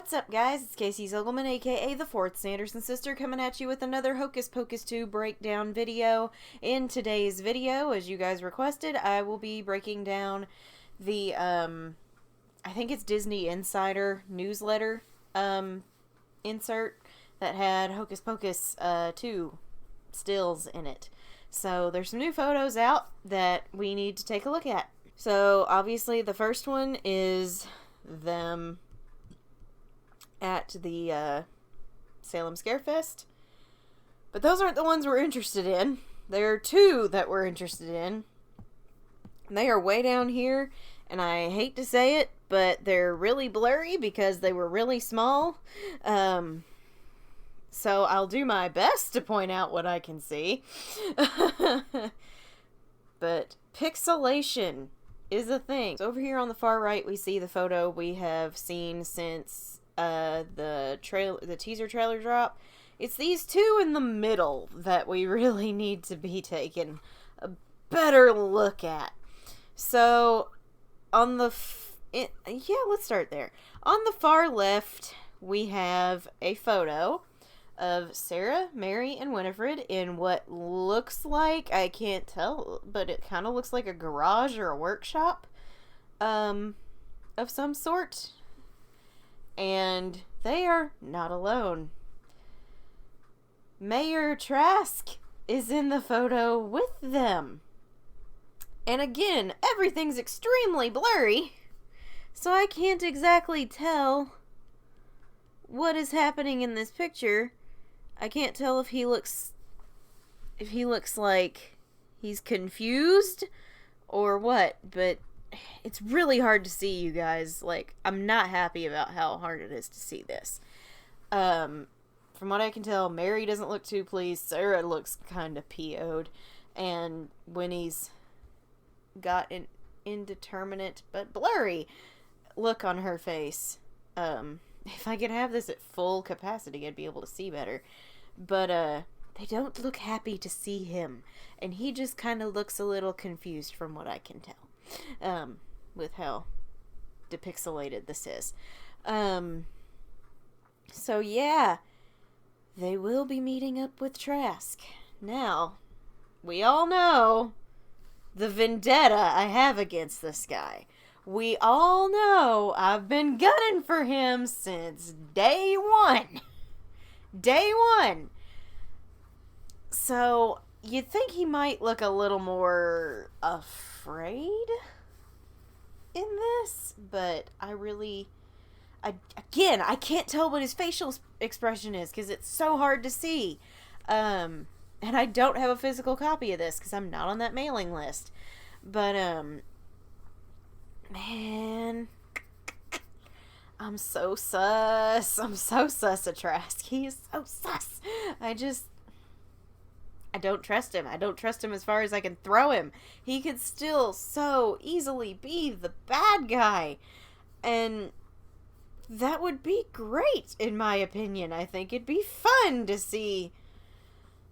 What's up, guys? It's Casey Zogelman, aka the fourth Sanderson sister, coming at you with another Hocus Pocus 2 breakdown video. In today's video, as you guys requested, I will be breaking down the, I think it's Disney Insider newsletter, insert that had Hocus Pocus 2 stills in it. So there's some new photos out that we need to take a look at. So obviously the first one is them at the Salem Scarefest. But those aren't the ones we're interested in. There are two that we're interested in. They are way down here, and I hate to say it, but they're really blurry because they were really small. So I'll do my best to point out what I can see. But pixelation is a thing. So over here on the far right, we see the photo we have seen since the teaser trailer drop. It's these two in the middle that we really need to be taking a better look at. So on the let's start there. On the far left, we have a photo of Sarah, Mary, and Winifred in what looks like, I can't tell, but it kind of looks like a garage or a workshop of some sort. And they are not alone. Mayor Trask is in the photo with them. And again, everything's extremely blurry, so I can't exactly tell what is happening in this picture. I can't tell if he looks like he's confused or what, but it's really hard to see, you guys. Like, I'm not happy about how hard it is to see this. From what I can tell, Mary doesn't look too pleased. Sarah looks kind of PO'd. And Winnie's got an indeterminate but blurry look on her face. If I could have this at full capacity, I'd be able to see better. But, they don't look happy to see him. And he just kind of looks a little confused from what I can tell. With how depixelated this is. So yeah, they will be meeting up with Trask. Now, we all know the vendetta I have against this guy. We all know I've been gunning for him since day one. Day one. So, you'd think he might look a little more afraid in this, but I can't tell what his facial expression is because it's so hard to see. And I don't have a physical copy of this because I'm not on that mailing list. But, man, I'm so sus. I'm so sus of Trask. He is so sus. I don't trust him. I don't trust him as far as I can throw him. He could still so easily be the bad guy. And that would be great, in my opinion. I think it'd be fun to see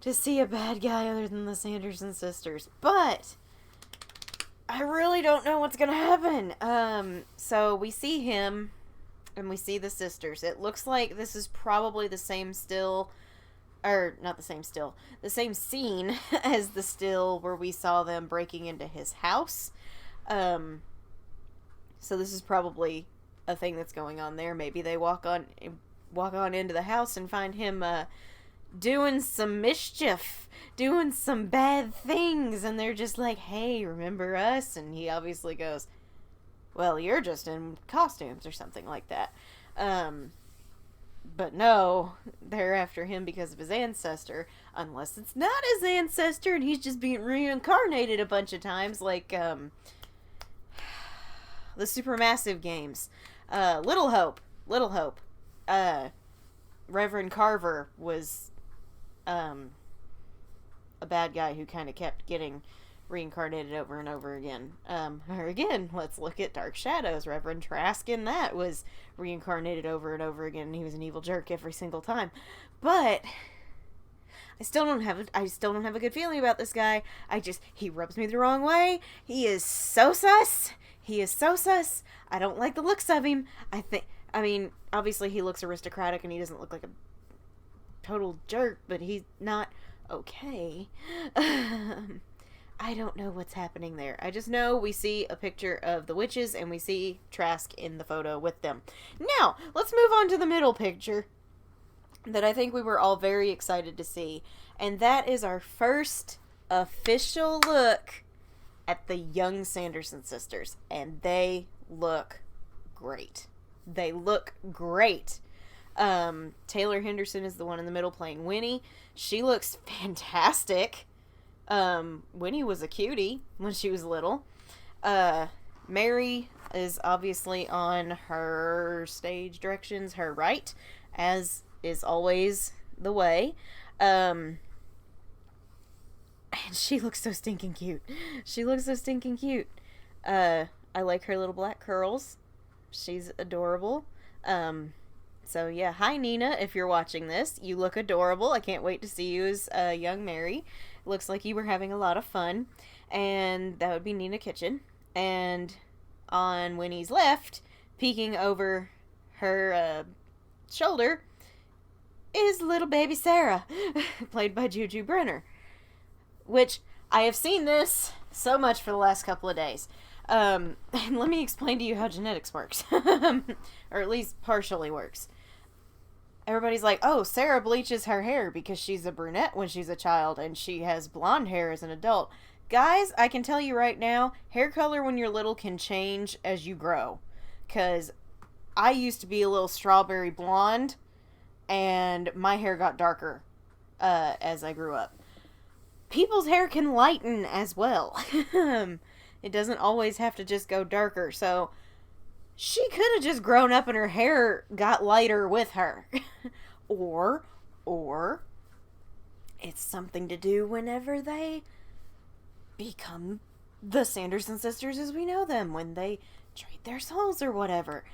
a bad guy other than the Sanderson sisters. But I really don't know what's going to happen. So we see him and we see the sisters. It looks like this is probably the same still. Or, not the same still. The same scene as the still where we saw them breaking into his house. So this is probably a thing that's going on there. Maybe they walk on into the house and find him doing some mischief. Doing some bad things. And they're just like, hey, remember us? And he obviously goes, well, you're just in costumes or something like that. But no, they're after him because of his ancestor. Unless it's not his ancestor and he's just being reincarnated a bunch of times, like the Supermassive games. Little Hope. Reverend Carver was a bad guy who kind of kept getting reincarnated over and over again. Or again, let's look at Dark Shadows. Reverend Trask in that was reincarnated over and over again, and he was an evil jerk every single time. But I still don't have a good feeling about this guy. He rubs me the wrong way. He is so sus. I don't like the looks of him. I mean, obviously he looks aristocratic and he doesn't look like a total jerk, but he's not okay. I don't know what's happening there. I just know we see a picture of the witches and we see Trask in the photo with them. Now, let's move on to the middle picture that I think we were all very excited to see. And that is our first official look at the young Sanderson sisters. And they look great. They look great. Taylor Henderson is the one in the middle playing Winnie. She looks fantastic. Winnie was a cutie when she was little. Mary is obviously on her stage directions, her right, as is always the way. And she looks so stinking cute. She looks so stinking cute. I like her little black curls. She's adorable. So yeah, hi Nina, if you're watching this. You look adorable. I can't wait to see you as young Mary. Looks like you were having a lot of fun. And that would be Nina Kitchen. And on Winnie's left, peeking over her shoulder, is little baby Sarah, played by Juju Brenner. Which, I have seen this so much for the last couple of days. And let me explain to you how genetics works. Or at least partially works. Everybody's like, oh, Sarah bleaches her hair because she's a brunette when she's a child and she has blonde hair as an adult. Guys, I can tell you right now, hair color when you're little can change as you grow. Because I used to be a little strawberry blonde and my hair got darker as I grew up. People's hair can lighten as well. It doesn't always have to just go darker. So she could have just grown up and her hair got lighter with her. or it's something to do whenever they become the Sanderson sisters as we know them, when they trade their souls or whatever.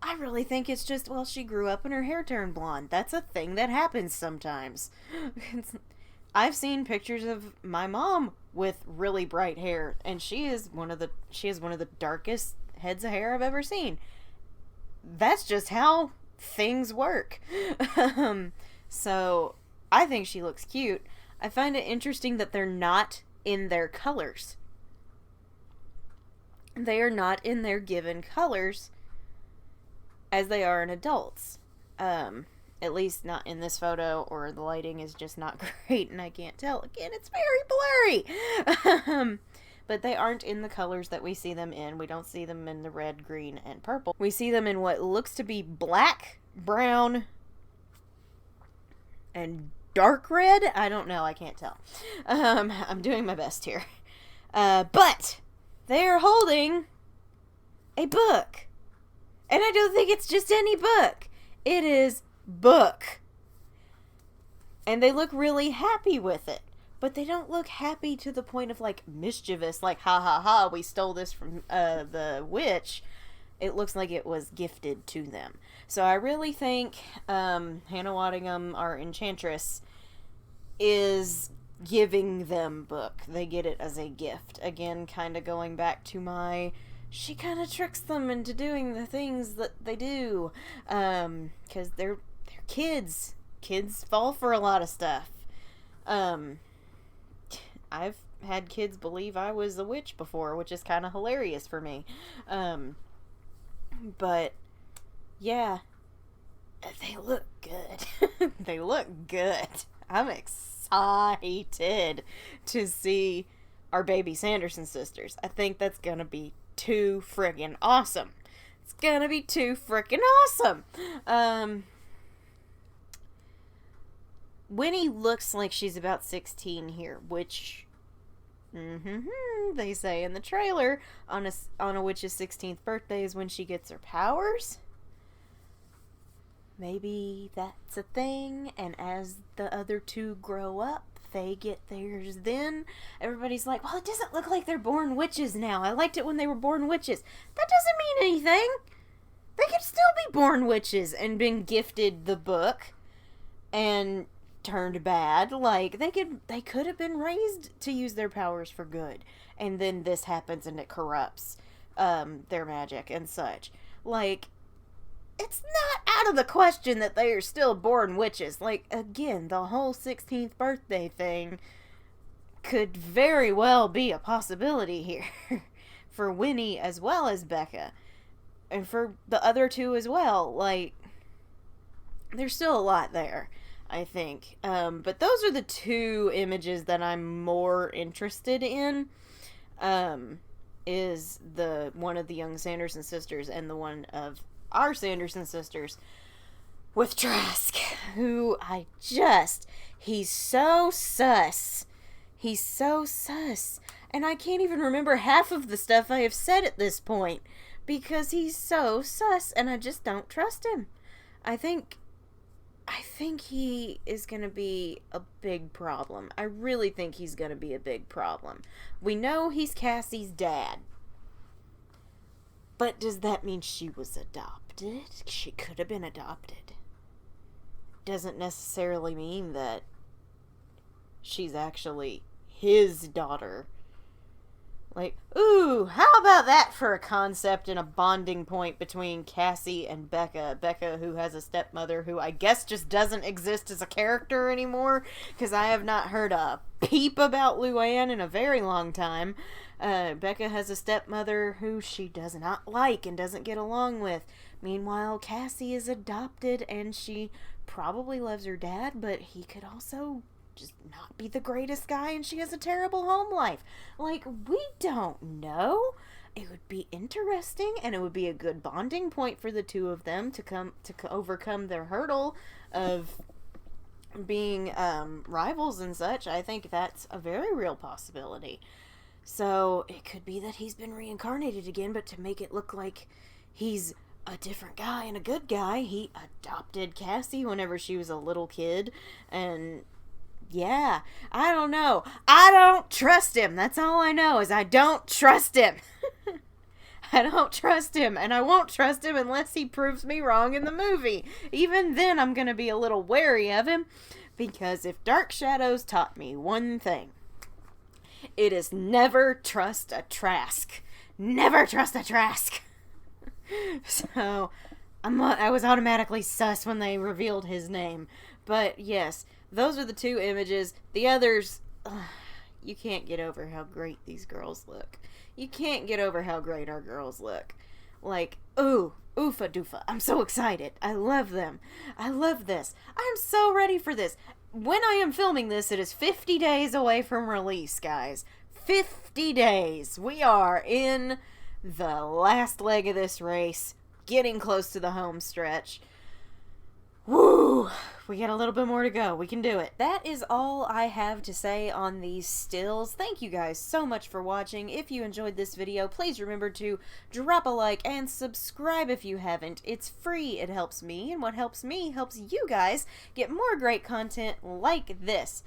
I really think it's just, well, she grew up and her hair turned blonde. That's a thing that happens sometimes. I've seen pictures of my mom with really bright hair, and she has one of the darkest heads of hair I've ever seen. That's just how things work. So I think she looks cute. I find it interesting that they're not in their colors. They are not in their given colors as they are in adults. At least not in this photo, or the lighting is just not great and I can't tell. Again, it's very blurry. But they aren't in the colors that we see them in. We don't see them in the red, green, and purple. We see them in what looks to be black, brown, and dark red. I don't know. I can't tell. I'm doing my best here. But they are holding a book. And I don't think it's just any book. It is book. And they look really happy with it. But they don't look happy to the point of, like, mischievous, like, ha ha ha, we stole this from the witch. It looks like it was gifted to them. So I really think Hannah Waddingham, our enchantress, is giving them book. They get it as a gift. Again, kind of going back to my, she kind of tricks them into doing the things that they do. Because they're kids. Kids fall for a lot of stuff. I've had kids believe I was a witch before, which is kind of hilarious for me. But, yeah, they look good. They look good. I'm excited to see our baby Sanderson sisters. I think that's gonna be too friggin' awesome. It's gonna be too frickin' awesome. Winnie looks like she's about 16 here, which they say in the trailer on a witch's 16th birthday is when she gets her powers. Maybe that's a thing, and as the other two grow up, they get theirs then. Everybody's like, well, it doesn't look like they're born witches now. I liked it when they were born witches. That doesn't mean anything. They could still be born witches and been gifted the book and turned bad. Like, they could have been raised to use their powers for good, and then this happens and it corrupts their magic and such. Like, it's not out of the question that they are still born witches. Like, again, the whole 16th birthday thing could very well be a possibility here for Winnie as well as Becca. And for the other two as well. Like, there's still a lot there, I think. But those are the two images that I'm more interested in. Is the one of the young Sanderson sisters and the one of our Sanderson sisters with Trask, who he's so sus. He's so sus. And I can't even remember half of the stuff I have said at this point because he's so sus and I just don't trust him. I think he is going to be a big problem. I really think he's going to be a big problem. We know he's Cassie's dad. But does that mean she was adopted? She could have been adopted. Doesn't necessarily mean that she's actually his daughter. Like, ooh, how about that for a concept and a bonding point between Cassie and Becca? Becca, who has a stepmother who I guess just doesn't exist as a character anymore, because I have not heard a peep about Luann in a very long time. Becca has a stepmother who she does not like and doesn't get along with. Meanwhile, Cassie is adopted and she probably loves her dad, but he could also just not be the greatest guy and she has a terrible home life. Like, we don't know. It would be interesting and it would be a good bonding point for the two of them to overcome their hurdle of being rivals and such. I think that's a very real possibility. So it could be that he's been reincarnated again, but to make it look like he's a different guy and a good guy, he adopted Cassie whenever she was a little kid. And yeah, I don't know. I don't trust him. That's all I know is I don't trust him. I don't trust him, and I won't trust him unless he proves me wrong in the movie. Even then, I'm going to be a little wary of him, because if Dark Shadows taught me one thing, it is never trust a Trask. Never trust a Trask. So, I was automatically sus when they revealed his name. But yes, those are the two images. The others, you can't get over how great these girls look. You can't get over how great our girls look. Like, ooh, oofa doofa. I'm so excited. I love them. I love this. I'm so ready for this. When I am filming this, it is 50 days away from release, guys. 50 days. We are in the last leg of this race, getting close to the home stretch. Woo! We got a little bit more to go. We can do it. That is all I have to say on these stills. Thank you guys so much for watching. If you enjoyed this video, please remember to drop a like and subscribe if you haven't. It's free. It helps me, and what helps me helps you guys get more great content like this.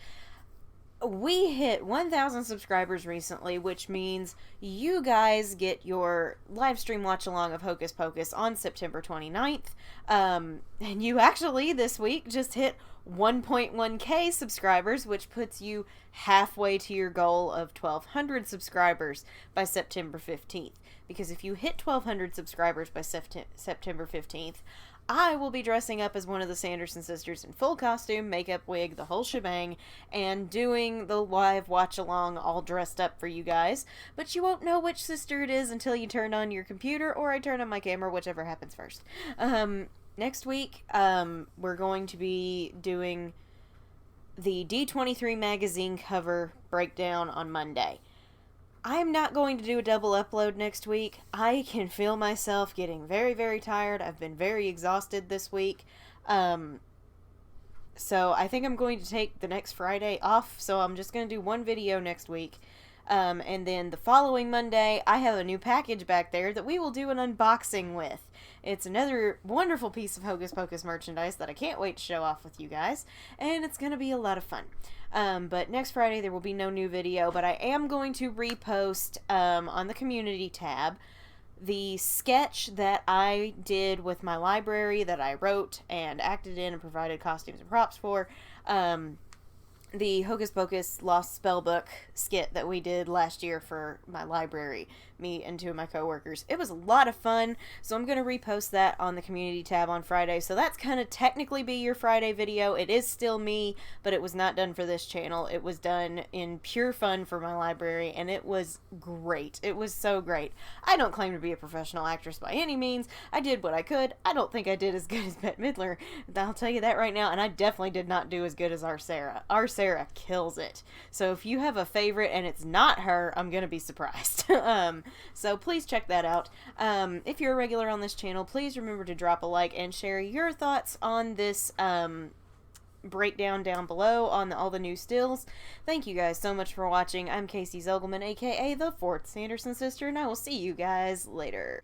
We hit 1,000 subscribers recently, which means you guys get your live stream watch along of Hocus Pocus on September 29th. And you actually this week just hit 1.1k subscribers, which puts you halfway to your goal of 1,200 subscribers by September 15th. Because if you hit 1,200 subscribers by September 15th, I will be dressing up as one of the Sanderson sisters in full costume, makeup, wig, the whole shebang, and doing the live watch-along all dressed up for you guys. But you won't know which sister it is until you turn on your computer or I turn on my camera, whichever happens first. Next week, we're going to be doing the D23 magazine cover breakdown on Monday. I'm not going to do a double upload next week. I can feel myself getting very, very tired. I've been very exhausted this week. So I think I'm going to take the next Friday off. So I'm just going to do one video next week. And then the following Monday, I have a new package back there that we will do an unboxing with. It's another wonderful piece of Hocus Pocus merchandise that I can't wait to show off with you guys. And it's going to be a lot of fun. But next Friday there will be no new video, but I am going to repost on the community tab the sketch that I did with my library that I wrote and acted in and provided costumes and props for. the Hocus Pocus Lost Spellbook skit that we did last year for my library, me and two of my coworkers. It was a lot of fun, so I'm going to repost that on the community tab on Friday. So that's kind of technically be your Friday video. It is still me, but it was not done for this channel. It was done in pure fun for my library, and it was great. It was so great. I don't claim to be a professional actress by any means. I did what I could. I don't think I did as good as Bette Midler. I'll tell you that right now, and I definitely did not do as good as our Sarah. Our Sarah kills it. So if you have a favorite and it's not her, I'm going to be surprised. So please check that out. If you're a regular on this channel, please remember to drop a like and share your thoughts on this breakdown down below on all the new stills. Thank you guys so much for watching. I'm Casey Zogelman, aka the 4th Sanderson sister, and I will see you guys later.